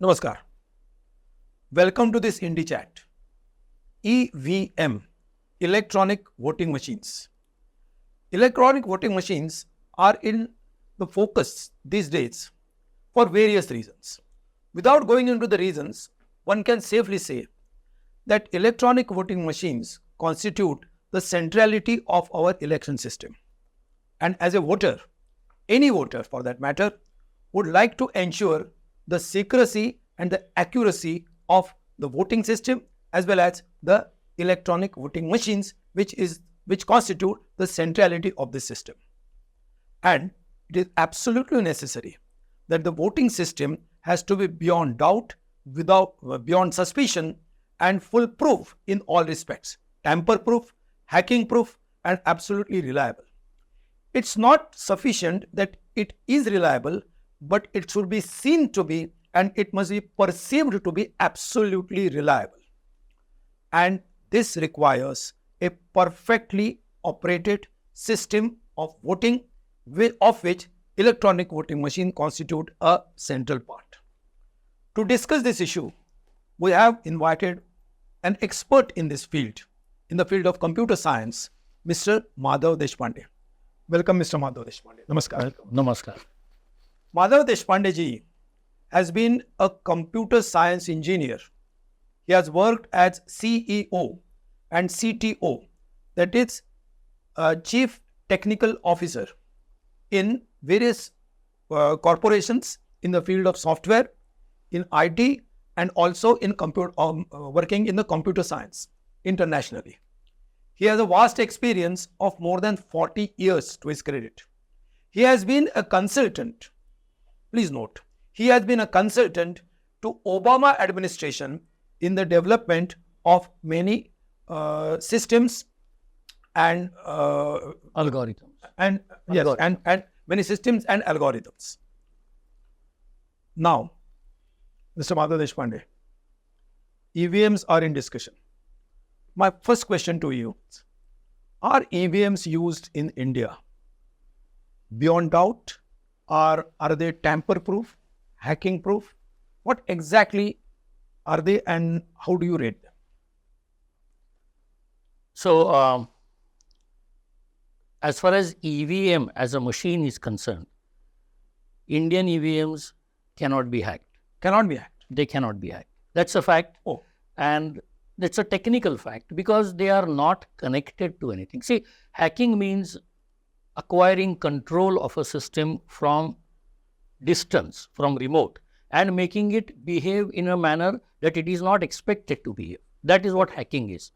Namaskar. Welcome to this Indie Chat. EVM, electronic voting machines. Electronic voting machines are in the focus these days for various reasons. Without going into the reasons, one can safely say that electronic voting machines constitute the centrality of our election system. And as a voter, any voter for that matter, would like to ensure the secrecy and the accuracy of the voting system as well as the electronic voting machines which constitute the centrality of the system. And it is absolutely necessary that the voting system has to be beyond doubt, beyond suspicion and foolproof in all respects, tamper-proof, hacking-proof and absolutely reliable. It's not sufficient that it is reliable, but it should be seen to be and it must be perceived to be absolutely reliable. And this requires a perfectly operated system of voting, of which electronic voting machine constitute a central part. To discuss this issue, we have invited an expert in this field, in the field of computer science, Mr. Madhav Deshpande. Welcome, Mr. Madhav Deshpande. Namaskar. Namaskar. Madhav Deshpande ji has been a computer science engineer. He has worked as CEO and CTO, that is Chief Technical Officer in various corporations in the field of software, in IT and also in working in the computer science internationally. He has a vast experience of more than 40 years to his credit. He has been a consultant. Please note, he has been a consultant to Obama administration in the development of many systems and Algorithms. And yes, and many systems and algorithms. Now, Mr. Madhav Deshpande, EVMs are in discussion. My first question to you, are EVMs used in India? Beyond doubt, or are they tamper-proof, hacking-proof? What exactly are they and how do you rate them? So, as far as EVM as a machine is concerned, Indian EVMs cannot be hacked. Cannot be hacked. They cannot be hacked. That's a fact. Oh. And that's a technical fact because they are not connected to anything. See, hacking means acquiring control of a system from distance, from remote, and making it behave in a manner that it is not expected to behave. That is what hacking is.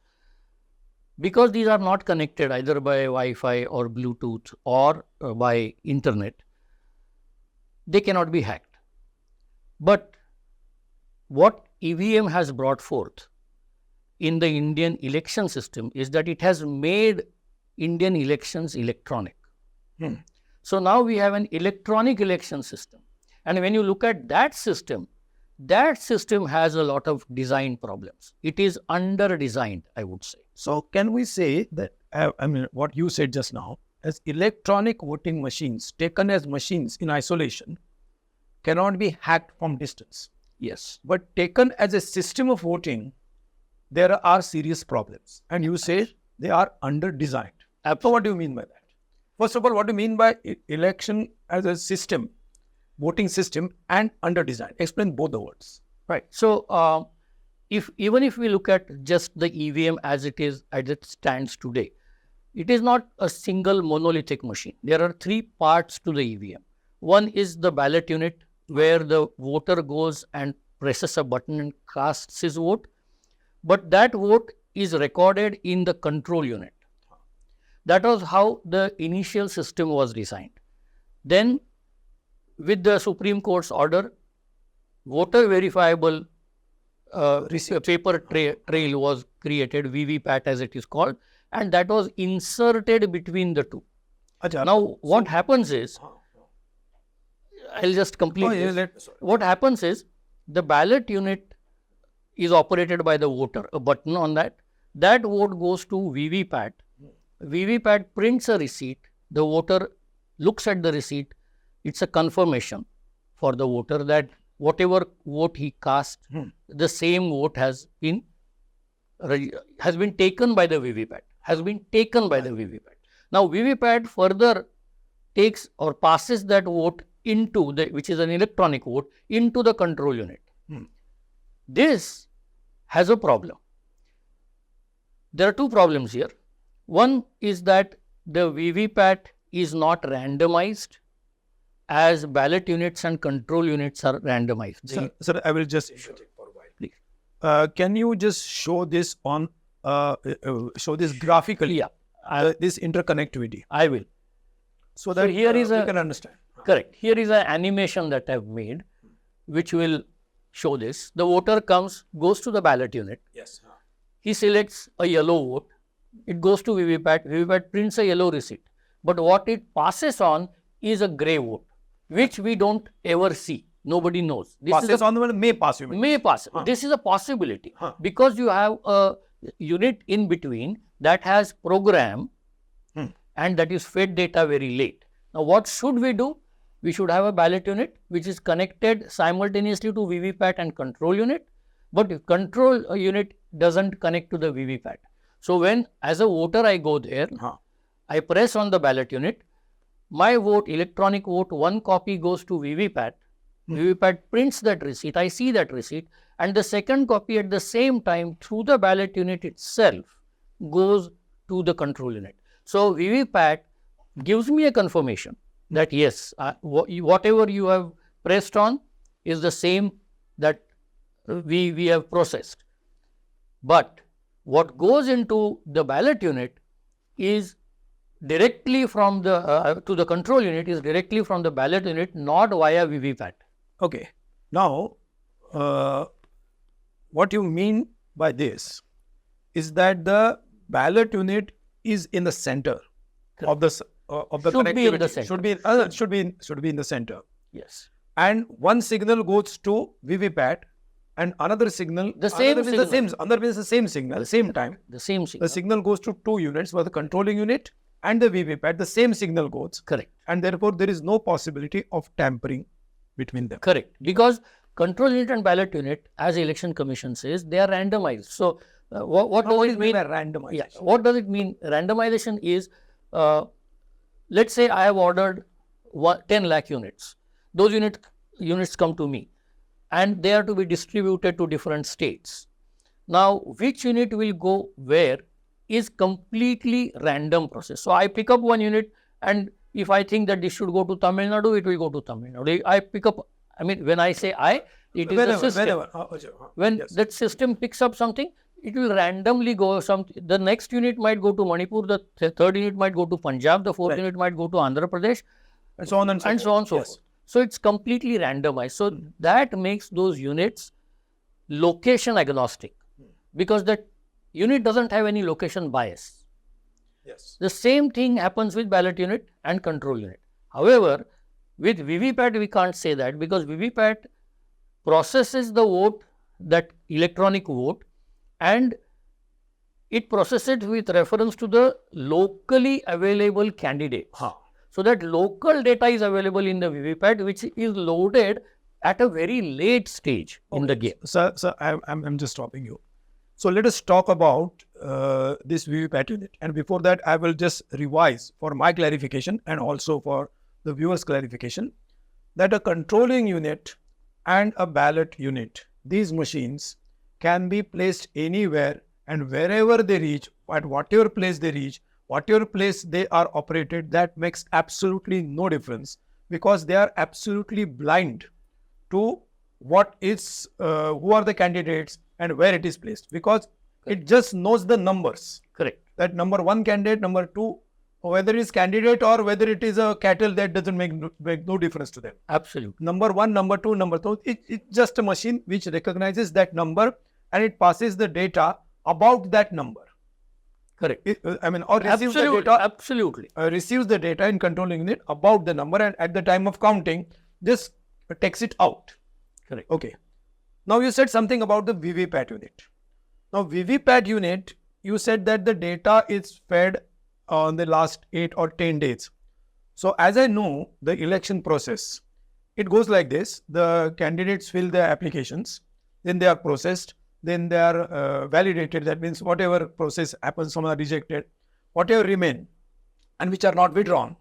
Because these are not connected either by Wi-Fi or Bluetooth or by internet, they cannot be hacked. But what EVM has brought forth in the Indian election system is that it has made Indian elections electronic. So now we have an electronic election system. And when you look at that system has a lot of design problems. It is under-designed, I would say. So can we say that, what you said just now, as electronic voting machines taken as machines in isolation cannot be hacked from distance? Yes. But taken as a system of voting, there are serious problems. And you say they are under-designed. So what do you mean by that? First of all, what do you mean by election as a system, voting system and under-designed? Explain both the words. Right. So, even if we look at just the EVM as it stands today, it is not a single monolithic machine. There are three parts to the EVM. One is the ballot unit where the voter goes and presses a button and casts his vote. But that vote is recorded in the control unit. That was how the initial system was designed. Then, with the Supreme Court's order, voter verifiable paper trail was created, VVPAT as it is called, and that was inserted between the two. Now, what happens is, I'll just complete this. What happens is, the ballot unit is operated by the voter, a button on that. That vote goes to VVPAT. VVPAT prints a receipt. The voter looks at the receipt. It's a confirmation for the voter that whatever vote he cast, the same vote has been taken by the VVPAT, Now, VVPAT further takes or passes that vote into which is an electronic vote, into the control unit. This has a problem. There are two problems here. One is that the VVPAT is not randomized as ballot units and control units are randomized. Sir, I will just interject for a while. Please. Can you just show this on show this graphically? Yeah, this interconnectivity. I will. So that here is we can understand. Correct. Here is an animation that I have made, which will show this. The voter goes to the ballot unit. Yes. He selects a yellow vote. It goes to VVPAT. VVPAT prints a yellow receipt. But what it passes on is a grey vote, which we don't ever see. Nobody knows. This passes on the one may pass. You mean. May pass. This is a possibility because you have a unit in between that has program and that is fed data very late. Now, what should we do? We should have a ballot unit which is connected simultaneously to VVPAT and control unit, but if control unit doesn't connect to the VVPAT. So, when as a voter I go there, I press on the ballot unit, my vote, electronic vote, one copy goes to VVPAT. VVPAT prints that receipt, I see that receipt, and the second copy at the same time through the ballot unit itself goes to the control unit. So, VVPAT gives me a confirmation that yes, whatever you have pressed on is the same that we have processed. But what goes into the ballot unit is directly from the to the control unit is directly from the ballot unit, not via VVPAT. Okay. Now, what you mean by this is that the ballot unit is in the center of the should be in the center. Should be in the center. Yes. And one signal goes to VVPAT, and another signal. The same signal. Another is the same signal, same time. The same signal. The signal goes to two units, for the controlling unit and the VVPAT. The same signal goes. Correct. And therefore, there is no possibility of tampering between them. Correct. Because control unit and ballot unit, as Election Commission says, they are randomized. So, what does it mean? Randomization? Yeah. What does it mean? Randomization is, let's say I have ordered 10 lakh units. Those units come to me and they are to be distributed to different states. Now, which unit will go where is completely random process. So, I pick up one unit, and if I think that this should go to Tamil Nadu, it will go to Tamil Nadu. I pick up, I mean, when I say I, it is the system. When that system picks up something, it will randomly go. The next unit might go to Manipur, the third unit might go to Punjab, the fourth unit might go to Andhra Pradesh, and so on and so on. Forth. So, it's completely randomized. So, that makes those units location agnostic, because that unit doesn't have any location bias. Yes. The same thing happens with ballot unit and control unit. However, with VVPAT, we can't say that, because VVPAT processes the vote, that electronic vote, and it processes it with reference to the locally available candidates. So, that local data is available in the VVPAT, which is loaded at a very late stage in the game. Sir, I'm just stopping you. So, let us talk about this VVPAT unit. And before that, I will just revise for my clarification and also for the viewers' clarification, that a controlling unit and a ballot unit, these machines can be placed anywhere, and wherever they reach, at whatever place they reach, whatever place they are operated, that makes absolutely no difference, because they are absolutely blind to what is, who are the candidates and where it is placed, because it just knows the numbers. Correct. That number one candidate, number two, whether it is candidate or whether it is a cattle, that doesn't make no difference to them. Absolutely. Number one, number two, number three, it's just a machine which recognizes that number and it passes the data about that number. Correct. Or receives the data. Absolutely. Receives the data in controlling unit about the number, and at the time of counting, just takes it out. Correct. Okay. Now, you said something about the VVPAT unit. Now, VVPAT unit, you said that the data is fed on the last 8 or 10 days. So, as I know the election process, It goes like this. The candidates fill their applications, then they are processed, then they are validated. That means whatever process happens, some are rejected, whatever remain and which are not withdrawn,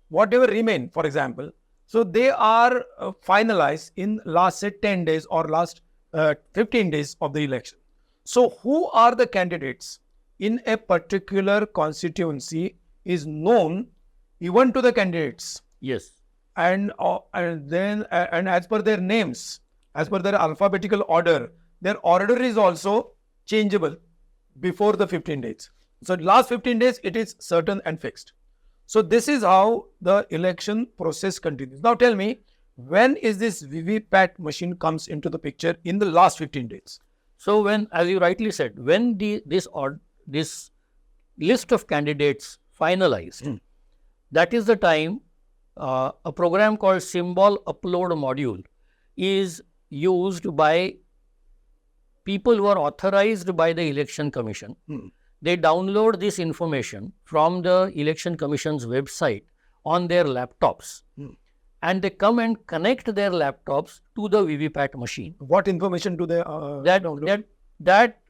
whatever remain, for example, so they are finalized in last say 10 days or last 15 days of the election. So who are the candidates in a particular constituency is known even to the candidates, Yes. and then as per their names, as per their alphabetical order, their order is also changeable before the 15 days. So last 15 days it is certain and fixed. So this is how the election process continues. Now tell me, when is this VVPAT machine comes into the picture in the last 15 days? So when, as you rightly said, when this list of candidates finalized, that is the time a program called symbol upload module is used by people who are authorized by the election commission. They download this information from the election commission's website on their laptops, and they come and connect their laptops to the VVPAT machine. What information do they download? That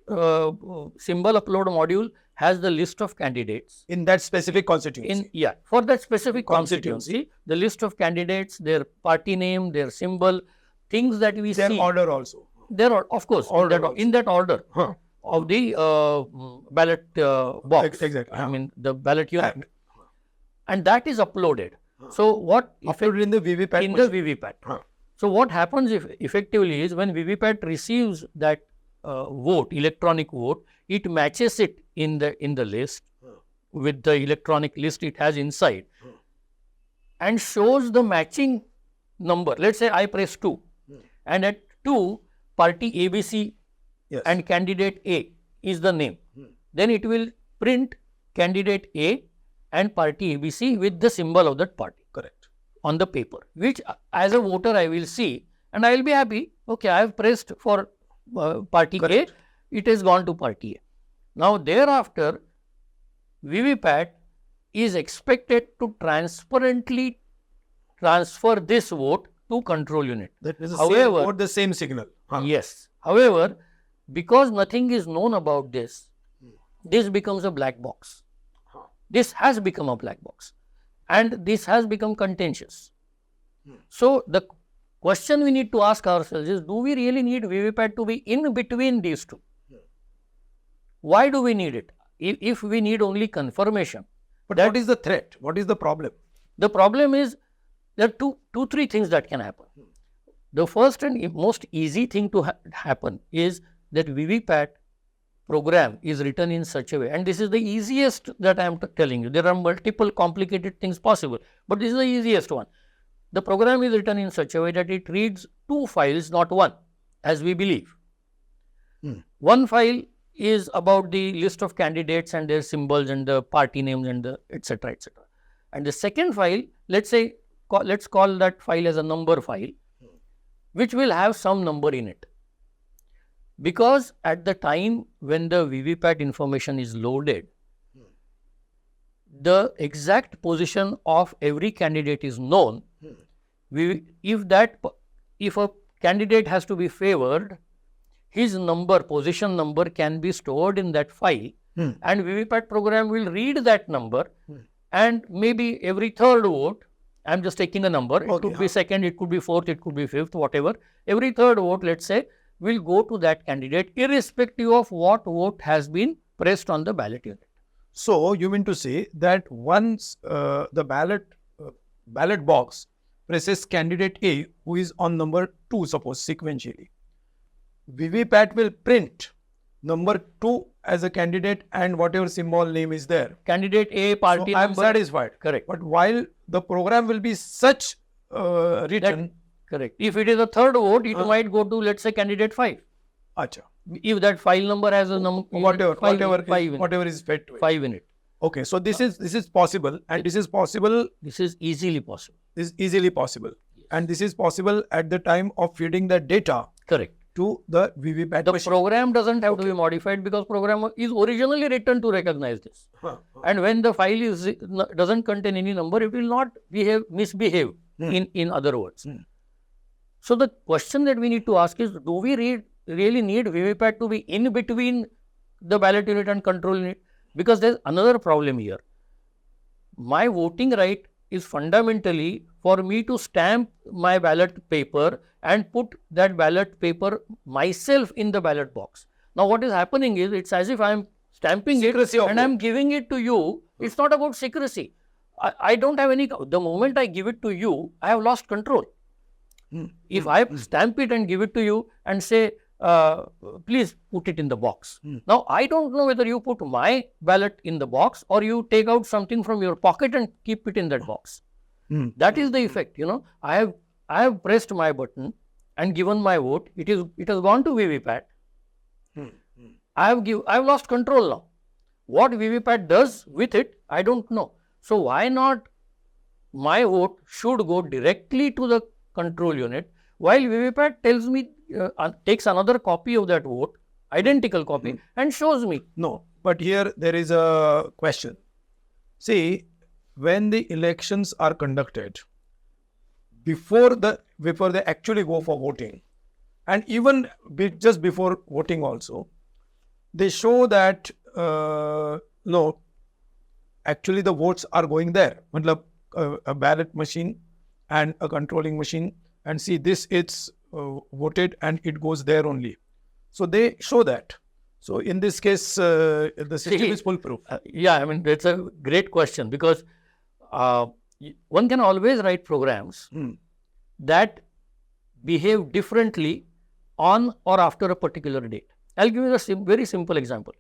symbol upload module has the list of candidates In that specific constituency? for that specific constituency, the list of candidates, their party name, their symbol, things that we Their see. order also? There are, of course, in that order of the ballot box. Exactly. I mean, the ballot unit. And that is uploaded. So what Uploaded in the VVPAT in machine? the VVPAT. So what happens effectively is when VVPAT receives that vote, electronic vote, it matches it in the list with the electronic list it has inside and shows the matching number. Let's say I press 2 and at 2 party ABC and candidate A is the name. Then it will print candidate A and party ABC with the symbol of that party. Correct. On the paper, which as a voter I will see and I will be happy. Okay, I have pressed for party Correct. A, it has gone to party A. Now thereafter, VVPAT is expected to transparently transfer this vote to control unit. That is the However, same vote, the same signal. Yes. However, because nothing is known about this, this becomes a black box. This has become a black box. And this has become contentious. So the question we need to ask ourselves is, do we really need VVPAT to be in between these two? Why do we need it? If we need only confirmation. But what is the threat? What is the problem? The problem is there are three things that can happen. The first and most easy thing to happen is that VVPAT program is written in such a way, and this is the easiest that I am telling you. There are multiple complicated things possible, but this is the easiest one. The program is written in such a way that it reads two files, not one, as we believe. One file is about the list of candidates and their symbols and the party names and the etc. etc. And the second file, let's call that file as a number file, which will have some number in it. Because at the time when the VVPAT information is loaded, the exact position of every candidate is known. If a candidate has to be favored, his position number can be stored in that file, and VVPAT program will read that number, and maybe every third vote, I am just taking a number, it could be second, it could be fourth, it could be fifth, whatever, every third vote, let's say, will go to that candidate irrespective of what vote has been pressed on the ballot unit. So you mean to say that once the ballot box presses candidate A, who is on number 2, suppose sequentially, VVPAT will print number 2 as a candidate and whatever symbol name is there. Candidate A, party so I am number. satisfied. Correct. But while the program will be such written. Correct. If it is a third vote, it might go to, let's say, candidate 5. Acha. If that file number has a number, whatever is fed to it. 5 in it. Okay, so this is possible, and this is possible. This is easily possible. This is easily possible, and this is possible at the time of feeding the data. Correct. To the VVPAT The machine. program doesn't have to be modified because program is originally written to recognize this. And when the file doesn't contain any number, it will not misbehave. In other words. So the question that we need to ask is, do we really need VVPAT to be in between the ballot unit and control unit? Because there's another problem here. My voting right is fundamentally for me to stamp my ballot paper and put that ballot paper myself in the ballot box. Now what is happening is, it's as if I am stamping Secrecy it of and I am giving it to you. It's not about secrecy. I don't have any, the moment I give it to you, I have lost control. If I stamp it and give it to you and say, please put it in the box. Now, I don't know whether you put my ballot in the box or you take out something from your pocket and keep it in that box. That is the effect, I have pressed my button and given my vote. It has gone to VVPAT. I have lost control now. What VVPAT does with it, I don't know. So why not my vote should go directly to the control unit, while VVPAT tells me, takes another copy of that vote, identical copy, and shows me. No, but here there is a question. See, when the elections are conducted, before they actually go for voting, and even just before voting also, they show that no, actually the votes are going there. Matlab, a ballot machine and a controlling machine, and see, this it's voted and it goes there only. So they show that. So in this case, the system is foolproof. Yeah, I mean, that's a great question, because one can always write programs that behave differently on or after a particular date. I'll give you a very simple example.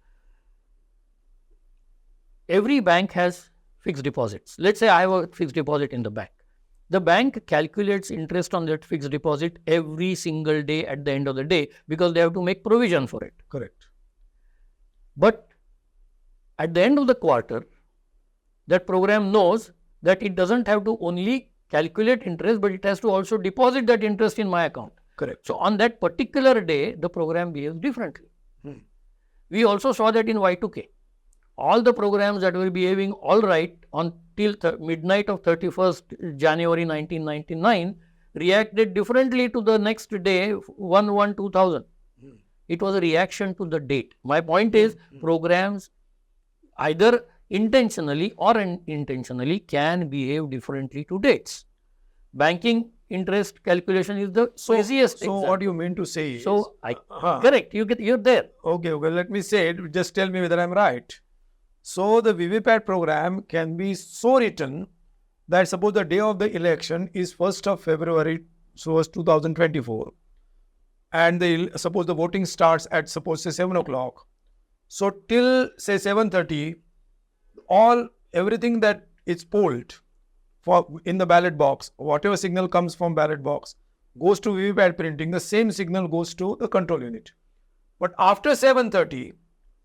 Every bank has fixed deposits. Let's say I have a fixed deposit in the bank. The bank calculates interest on that fixed deposit every single day at the end of the day, because they have to make provision for it. Correct. But at the end of the quarter, that program knows that it doesn't have to only calculate interest, but it has to also deposit that interest in my account. Correct. So on that particular day, the program behaves differently. We also saw that in Y2K. All the programs that were behaving all right until midnight of 31st January 1999 reacted differently to the next day, 1/1/2000. It was a reaction to the date. My point is, programs either intentionally or unintentionally can behave differently to dates. Banking interest calculation is the easiest So example. what you mean to say is... So, correct, you're there. Okay, let me say it. Just tell me whether I'm right. So the VVPAT program can be so written that suppose the day of the election is 1st of February, so it's 2024. And suppose the voting starts at, suppose, say 7 o'clock. So till, say, 7:30, everything that is polled in the ballot box, whatever signal comes from ballot box, goes to VVPAT printing. The same signal goes to the control unit. But after 7:30,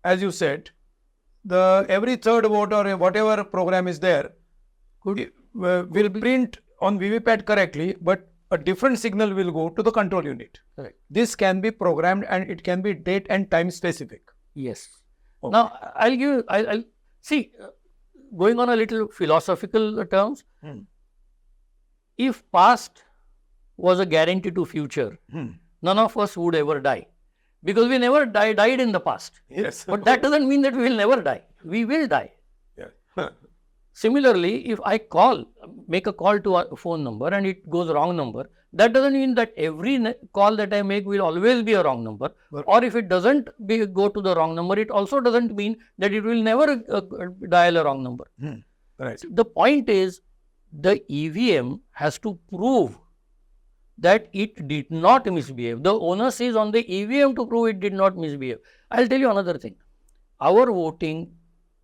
as you said, every third vote or whatever program is there will print on VVPAT correctly, but a different signal will go to the control unit. Correct. This can be programmed and it can be date and time specific. Yes. Okay. Now, I'll see, going on a little philosophical terms, if past was a guarantee to future, none of us would ever die. Because we never died in the past. Yes. But that doesn't mean that we will never die. We will die. Yeah. Similarly, if I make a call to a phone number and it goes wrong number, that doesn't mean that every call that I make will always be a wrong number. Or if it doesn't go to the wrong number, it also doesn't mean that it will never dial a wrong number. Right. The point is, the EVM has to prove that it did not misbehave. The onus is on the EVM to prove it did not misbehave. I'll tell you another thing. Our voting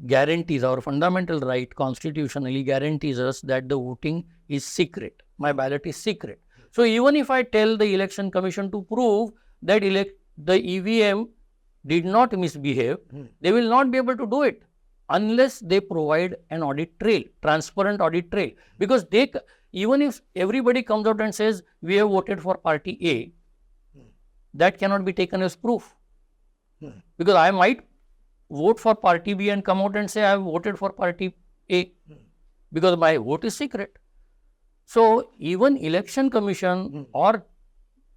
guarantees, our fundamental right constitutionally guarantees us that the voting is secret. My ballot is secret. So even if I tell the Election Commission to prove that the EVM did not misbehave, they will not be able to do it unless they provide an audit trail, transparent audit trail. Because even if everybody comes out and says, we have voted for party A, that cannot be taken as proof. Because I might vote for party B and come out and say, I have voted for party A, because my vote is secret. So even Election Commission or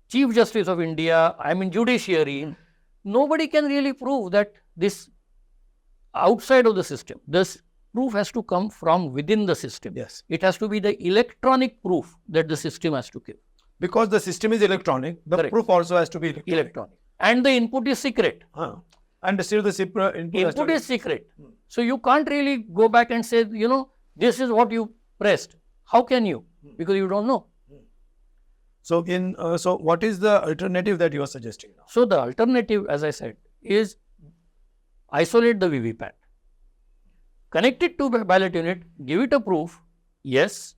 Chief Justice of India, I mean judiciary, nobody can really prove that this outside of the system. This proof has to come from within the system. Yes. It has to be the electronic proof that the system has to give. Because the system is electronic, the Correct. proof also has to be Electronic. And the input is secret. And still the Input is secret. So you can't really go back and say, this is what you pressed. How can you? Because you don't know. So so what is the alternative that you are suggesting now? So the alternative, as I said, is isolate the VVPAT. Connect it to the ballot unit, give it a proof, yes,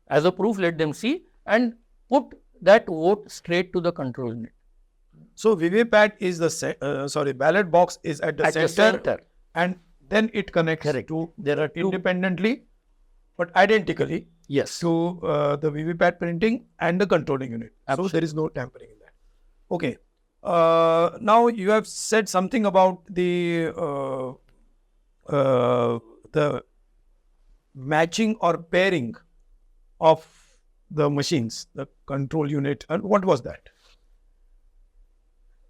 as a proof let them see, and put that vote straight to the control unit. So VVPAT is the ballot box is at the center, and then it connects to there are two independently but identically yes to the VVPAT printing and the controlling unit. Absolutely. So there is no tampering in that. Okay. Now you have said something about the matching or pairing of the machines, the control unit, and what was that?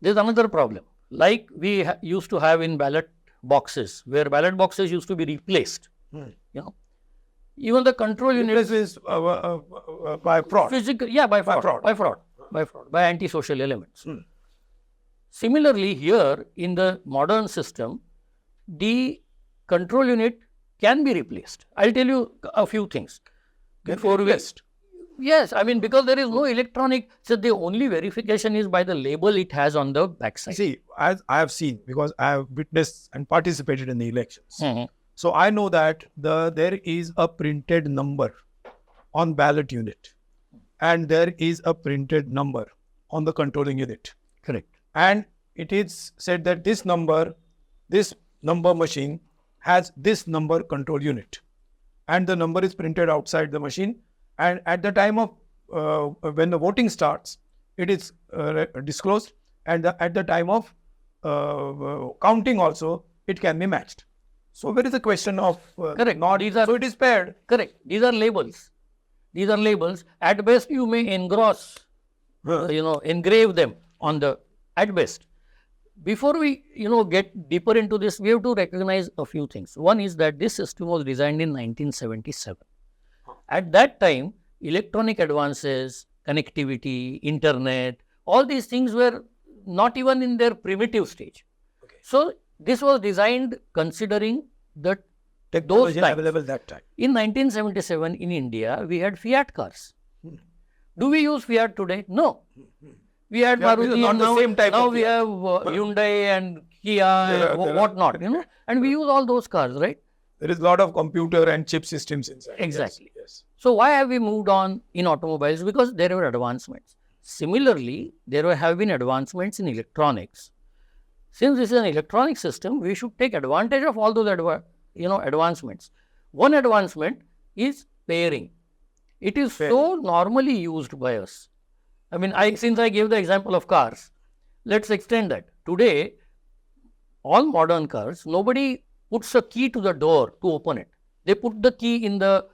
There's another problem, like we used to have in ballot boxes, where ballot boxes used to be replaced. Even the control unit is by fraud. Physical, by antisocial elements. Similarly, here in the modern system, the control unit can be replaced. I'll tell you a few things. Before we Yes, I mean, because there is no electronic, so the only verification is by the label it has on the backside. See, as I have seen, because I have witnessed and participated in the elections. So I know that there is a printed number on ballot unit and there is a printed number on the controlling unit. Correct. And it is said that this number machine has this number control unit, and the number is printed outside the machine. And at the time of when the voting starts, it is disclosed, and at the time of counting also, it can be matched. So where is the question of correct? So it is paired. Correct. These are labels. At best, you may engross, engrave them on the. At best, before we get deeper into this, we have to recognize a few things. One is that this system was designed in 1977. At that time, electronic advances, connectivity, internet, all these things were not even in their primitive stage. Okay. So this was designed considering the technology available that time. In 1977 in India, we had Fiat cars. Do we use Fiat today? No. We had Maruti, and now we have Hyundai and Kia, whatnot, and we use all those cars, right? There is a lot of computer and chip systems inside. Exactly. Yes. So why have we moved on in automobiles? Because there were advancements. Similarly, there have been advancements in electronics. Since this is an electronic system, we should take advantage of all those advancements. One advancement is pairing. It is so normally used by us. I mean, since I gave the example of cars, let's extend that. Today, all modern cars, nobody puts a key to the door to open it. They put the key in the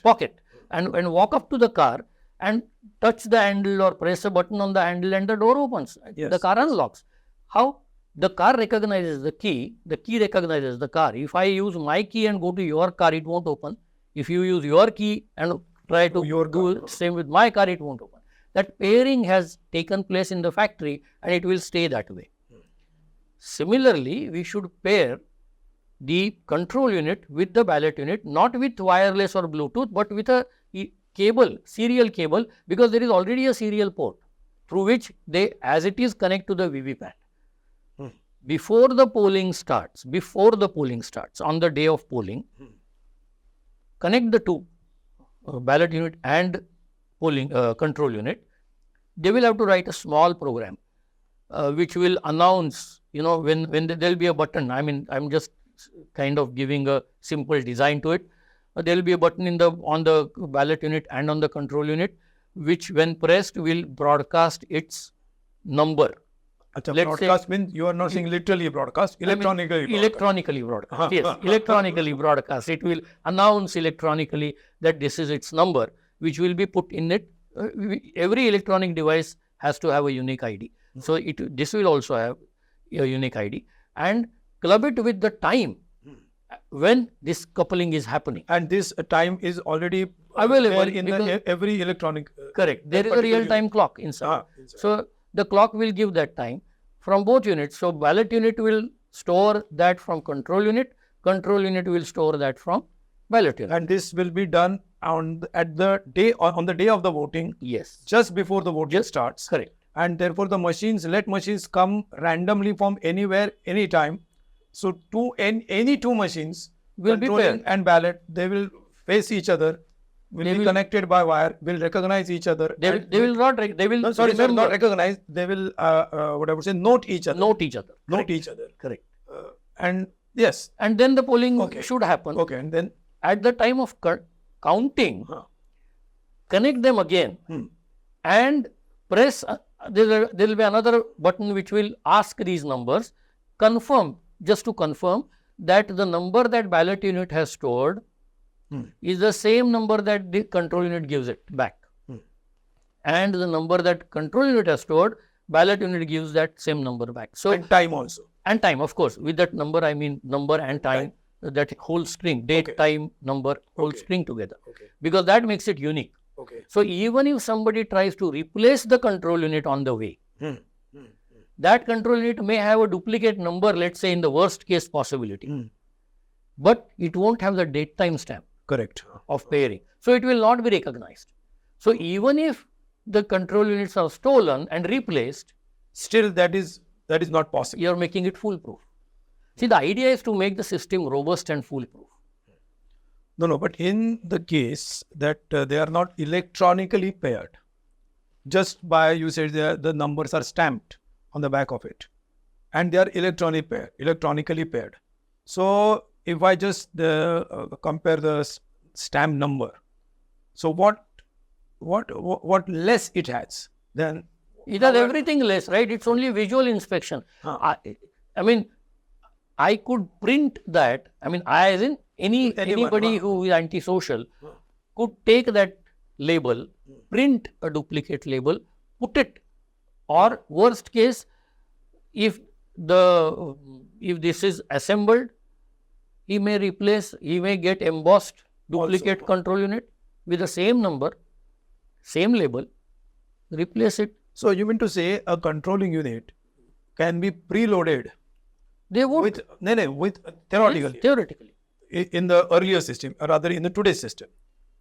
pocket and walk up to the car and touch the handle or press a button on the handle and the door opens. Yes. The car unlocks. How? The car recognizes the key recognizes the car. If I use my key and go to your car, it won't open. If you use your key and try to do the same with my car, it won't open. That pairing has taken place in the factory and it will stay that way. Similarly, we should pair the control unit with the ballot unit, not with wireless or Bluetooth, but with a cable, serial cable, because there is already a serial port through which they, as it is, connect to the VVPAT. Before the polling starts, on the day of polling, connect the two, ballot unit and polling control unit. They will have to write a small program which will announce, when there will be a button. I mean, I'm just kind of giving a simple design to it. There will be a button on the ballot unit and on the control unit, which when pressed will broadcast its number. Broadcast means you are not saying literally broadcast, electronically broadcast. Yes, electronically broadcast. It will announce electronically that this is its number, which will be put in it every electronic device has to have a unique ID. So this will also have a unique ID, and club it with the time when this coupling is happening. And this time is already Available there in every electronic. Correct. There is a real-time clock inside. So the clock will give that time from both units. So ballot unit will store that from control unit will store that from ballot unit. And this will be done on the day of the voting. Yes. Just before the voting starts. Correct. And therefore the machines come randomly from anywhere, anytime. So any two machines will be paired, and ballot, they will face each other, will be connected by wire, will recognize each other. They will not recognize. They will note each other. Note each other. Note each other. Correct. And yes. And then the polling should happen. Okay. And then at the time of counting, connect them again and press. There will be another button which will ask these numbers, just to confirm that the number that ballot unit has stored is the same number that the control unit gives it back. And the number that control unit has stored, ballot unit gives that same number back. So and time also. And time, of course. With that number, I mean number and time, that whole string, date, time, number, whole string together. Because that makes it unique. So even if somebody tries to replace the control unit on the way, that control unit may have a duplicate number, let's say in the worst case possibility, but it won't have the date time stamp. Correct. Of pairing. So it will not be recognized. So even if the control units are stolen and replaced, still that is not possible. You are making it foolproof. See, the idea is to make the system robust and foolproof. No, but in the case that they are not electronically paired, just by, you said the numbers are stamped on the back of it, and they are electronically paired. So if I just compare the stamp number, so what less it has, then it has everything less, right? It's only visual inspection. I mean, I could print that. I mean, as in anybody who is antisocial could take that label, print a duplicate label, put it, or worst case, if this is assembled, he may get embossed duplicate control unit with the same number, same label, replace it. So you mean to say a controlling unit can be preloaded? They would. With theoretically. Yes, theoretically. In the earlier system, or rather in the today's system,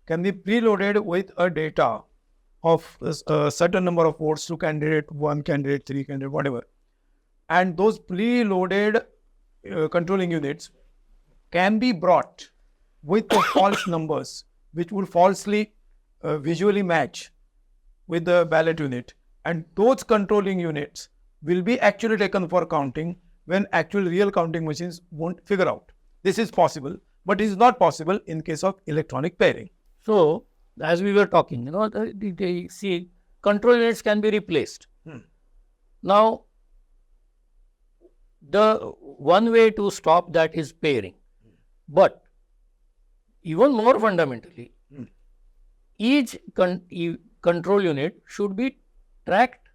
can be preloaded with a data of a certain number of votes to candidate 1, candidate 3, candidate whatever. And those preloaded controlling units can be brought with the false numbers, which would falsely visually match with the ballot unit. And those controlling units will be actually taken for counting when actual real counting machines won't figure out. This is possible, but it is not possible in case of electronic pairing. So, as we were talking, see, control units can be replaced. Now, the one way to stop that is pairing. But even more fundamentally, each control unit should be tracked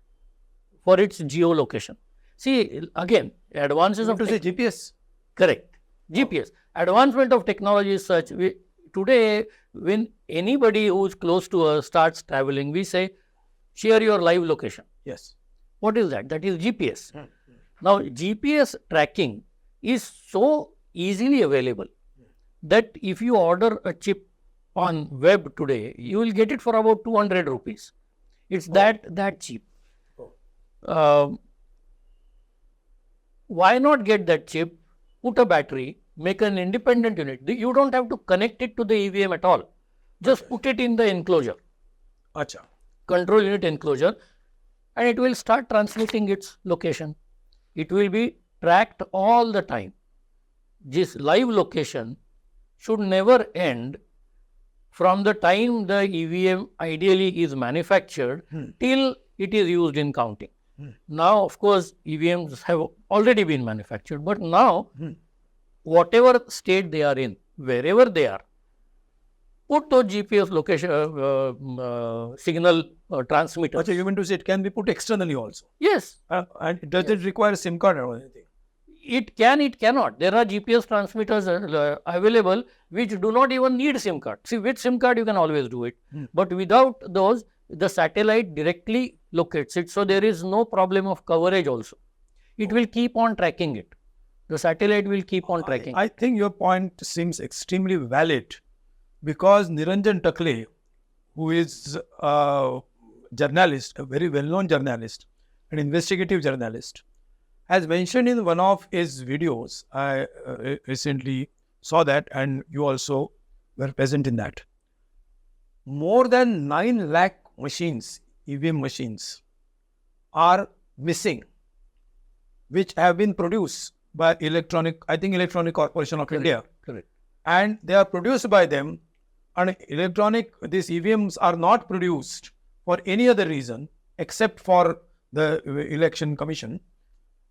for its geolocation. See, again, advances of GPS. Correct. GPS. Advancement of technology is such. Today, when anybody who is close to us starts traveling, we say, share your live location. Yes. What is that? That is GPS. Now, GPS tracking is so easily available that if you order a chip on web today, you will get it for about 200 rupees. It's that cheap. Why not get that chip, put a battery, make an independent unit? You don't have to connect it to the EVM at all. Just put it in the enclosure. Control unit enclosure, and it will start transmitting its location. It will be tracked all the time. This live location should never end from the time the EVM ideally is manufactured till it is used in counting. Now, of course, EVMs have already been manufactured, but now, whatever state they are in, wherever they are, put those GPS location signal transmitters. Okay, you mean to say it can be put externally also? Yes, And does it require a SIM card or anything? it can, it cannot. There are GPS transmitters available which do not even need SIM card. See, with SIM card you can always do it, but without those, the satellite directly locates it. So there is no problem of coverage also. It will keep on tracking it. The satellite will keep on tracking. I think your point seems extremely valid because Niranjan Takle, who is a journalist, a very well-known journalist, an investigative journalist, has mentioned in one of his videos, I recently saw that and you also were present in that. More than 9 lakh machines, EVM machines, are missing, which have been produced by Electronic Corporation of India. Correct. And they are produced by them, and these EVMs are not produced for any other reason except for the election commission,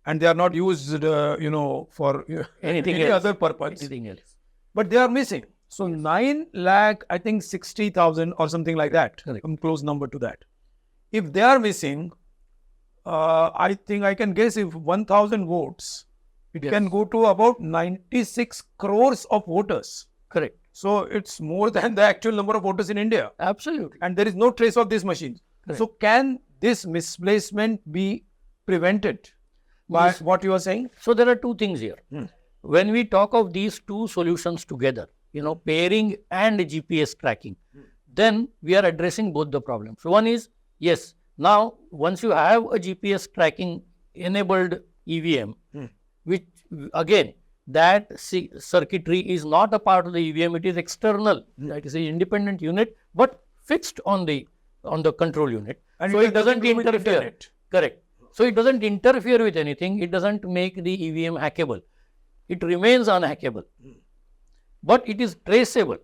and they are not used, for Anything any else. other purpose. Anything else. But they are missing. So 9 lakh, I think 60,000 or something like that, Correct. some close number to that. If they are missing, I think I can guess if 1,000 votes, it Yes. can go to about 96 crores of voters. Correct. So it's more than the actual number of voters in India. Absolutely. And there is no trace of these machines. Correct. So can this misplacement be prevented by Yes. what you are saying? So there are two things here. When we talk of these two solutions together, pairing and GPS tracking, then we are addressing both the problems. So one is, yes, now once you have a GPS tracking enabled EVM, which again, that circuitry is not a part of the EVM, it is external. That is an independent unit, but fixed on the control unit. And so it it doesn't do with interfere. internet. Correct. So it doesn't interfere with anything. It doesn't make the EVM hackable. It remains unhackable. But it is traceable.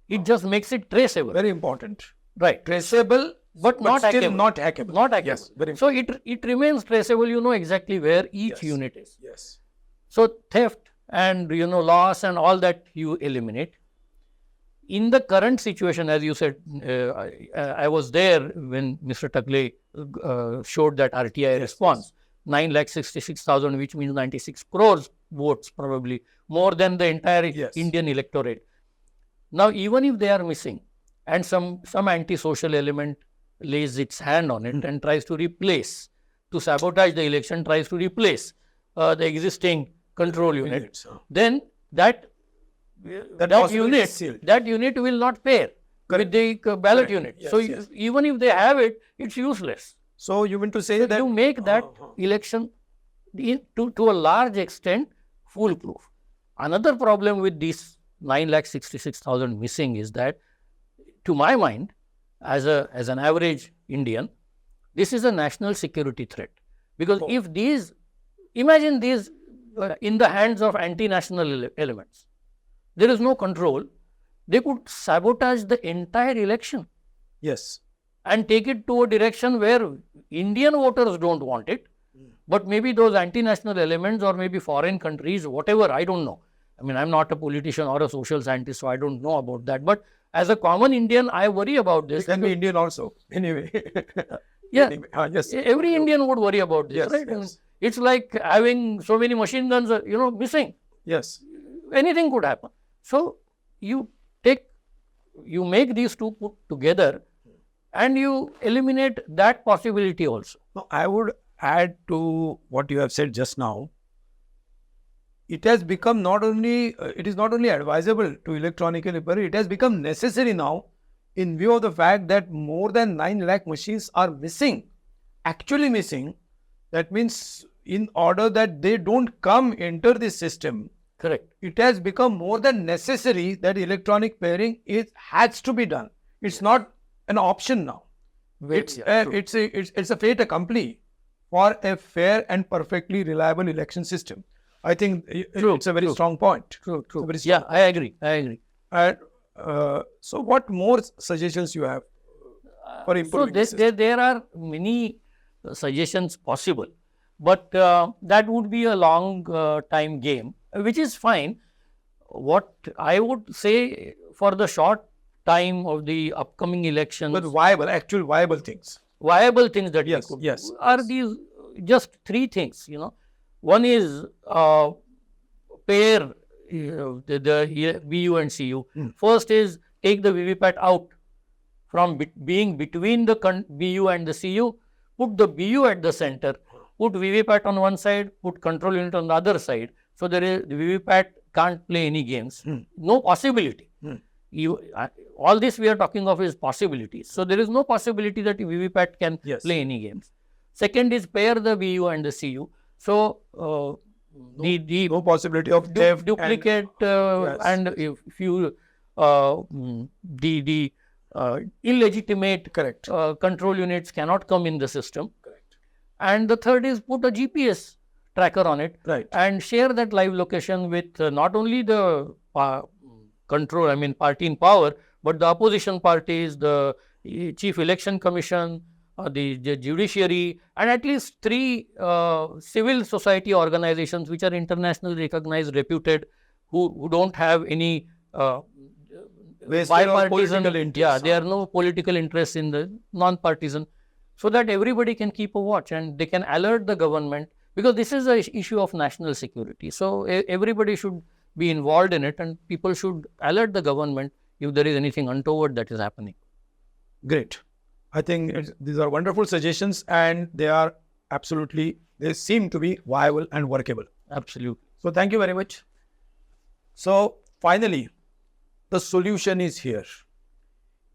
It just makes it traceable. Very important. Right. Traceable, But not still hackable. not hackable. Not hackable. Yes, very So it remains traceable. You know exactly where each Yes. unit is. Yes. So theft and loss and all that you eliminate. In the current situation, as you said, I was there when Mr. Takle showed that RTI response. 9,66,000, which means 96 crores votes, probably more than the entire Yes. Indian electorate. Now, even if they are missing, and some anti-social element lays its hand on it and tries to replace, to sabotage the election, tries to replace the existing control unit, Units, huh. then that possibility is sealed. unit will not pair with the ballot unit. Yes, So yes. even if they have it, it's useless. So you mean to say that You make that election to a large extent foolproof. Another problem with these 9,66,000 missing is that, to my mind, as an average Indian, this is a national security threat. Because if imagine these in the hands of anti-national elements, there is no control, they could sabotage the entire election yes, and take it to a direction where Indian voters don't want it, but maybe those anti-national elements or maybe foreign countries, whatever, I don't know. I mean, I'm not a politician or a social scientist, so I don't know about that. But as a common Indian, I worry about this. it can be Indian also. Anyway, Yeah. Anyway, yes, Every Indian would worry about this, Yes, right? yes. It's like having so many machine guns, missing. yes, Anything could happen. So you make these two put together and you eliminate that possibility also. Now, I would add to what you have said just now. It has become it is not only advisable to electronically pair, it has become necessary now in view of the fact that more than 9 lakh machines are missing, actually missing. That means in order that they don't enter this system, Correct. it has become more than necessary that electronic pairing has to be done. It's not an option now. It's a fait accompli for a fair and perfectly reliable election system. I think it's a very strong point. True. It's a very Yeah, strong I agree. And, so what more suggestions you have for So improving the system? there are many suggestions possible, but that would be a long time game, which is fine. What I would say for the short time of the upcoming elections, But viable, actual viable things. viable things that Yes, we could yes, do are yes. these just three things. One is pair the BU and CU. First is take the VVPAT out from being between the BU and the CU, put the BU at the center, put VVPAT on one side, put control unit on the other side. So the VVPAT can't play any games. No possibility. All this we are talking of is possibilities. So there is no possibility that VVPAT can play any games. Second is pair the BU and the CU. So No possibility of theft duplicate and if you the illegitimate control units cannot come in the system. Correct. And the third is put a GPS tracker on it and share that live location with not only the party in power, but the opposition parties, the Chief Election Commission, the judiciary, and at least 3 civil society organizations which are internationally recognized, reputed, who don't have any bipartisan interests. there are no political interests in the non-partisan, so that everybody can keep a watch and they can alert the government, because this is an issue of national security. So everybody should be involved in it, and people should alert the government if there is anything untoward that is happening. Great. I think these are wonderful suggestions, and they seem to be viable and workable. Absolutely. So thank you very much. So finally, the solution is here.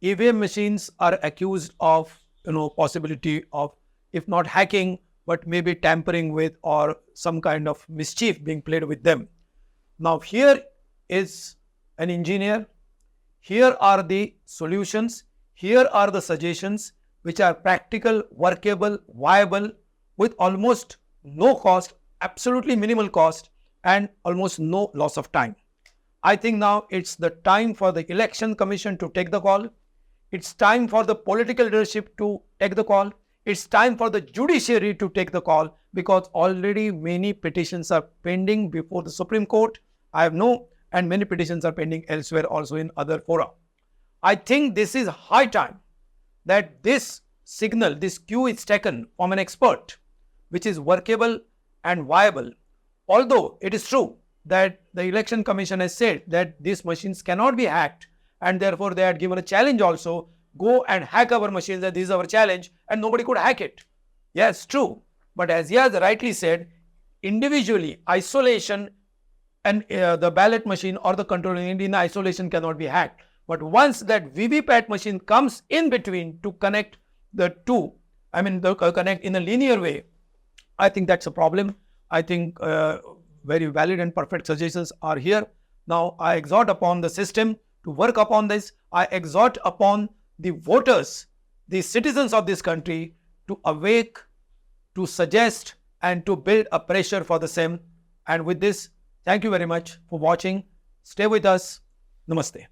EVM machines are accused of, possibility of, if not hacking, but maybe tampering with or some kind of mischief being played with them. Now here is an engineer. Here are the solutions. Here are the suggestions which are practical, workable, viable, with almost no cost, absolutely minimal cost, and almost no loss of time. I think now it's the time for the Election Commission to take the call. It's time for the political leadership to take the call. It's time for the judiciary to take the call, because already many petitions are pending before the Supreme Court. And many petitions are pending elsewhere also in other fora. I think this is high time that this signal, this cue is taken from an expert, which is workable and viable. Although it is true that the Election Commission has said that these machines cannot be hacked, and therefore they had given a challenge also, go and hack our machines, and this is our challenge, and nobody could hack it. Yes, true. But as he has rightly said, individually, isolation and the ballot machine or the control unit in isolation cannot be hacked. But once that VVPAT machine comes in between to connect the two, connect in a linear way, I think that's a problem. I think very valid and perfect suggestions are here. Now, I exhort upon the system to work upon this. I exhort upon the voters, the citizens of this country, to awake, to suggest, and to build a pressure for the same. And with this, thank you very much for watching. Stay with us. Namaste.